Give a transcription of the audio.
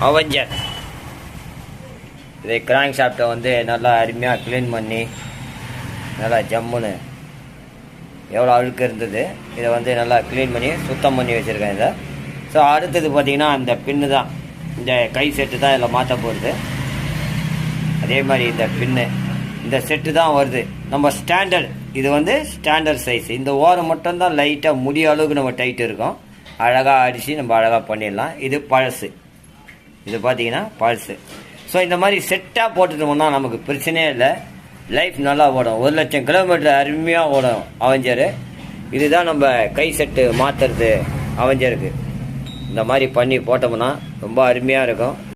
Avenger. இதை crank ஷாஃப்ட்டை வந்து நல்லா அருமையாக க்ளீன் பண்ணி நல்லா ஜம்முன்னு எவ்வளோ அழுக்கு இருந்தது இதை வந்து நல்லா க்ளீன் பண்ணி சுத்தம் பண்ணி வச்சுருக்கேன் இதை. ஸோ அடுத்தது பார்த்திங்கன்னா இந்த பின்னு தான், இந்த கை செட்டு தான் இதில் மாற்ற போகிறது. அதே மாதிரி இந்த பின்னு இந்த செட்டு தான் வருது நம்ம ஸ்டாண்டர்ட். இது வந்து ஸ்டாண்டர்ட் சைஸ். இந்த ஓரம் மட்டும்தான் லைட்டாக முடிய அளவுக்கு நம்ம டைட் இருக்கும். அழகாக அடித்து நம்ம அழகாக பண்ணிடலாம். இது பழசு, இது பார்த்திங்கன்னா பழசு. ஸோ இந்த மாதிரி செட்டாக போட்டுட்டோம்னா நமக்கு பிரச்சனையே இல்லை, லைஃப் நல்லா ஓடும். 1,00,000 கிலோமீட்டர் அருமையாக ஓடும் அவெஞ்சரு. இதுதான் நம்ம கை செட்டு மாற்றுறது அவெஞ்சருக்கு. இந்த மாதிரி பண்ணி போட்டோம்னா ரொம்ப அருமையாக இருக்கும்.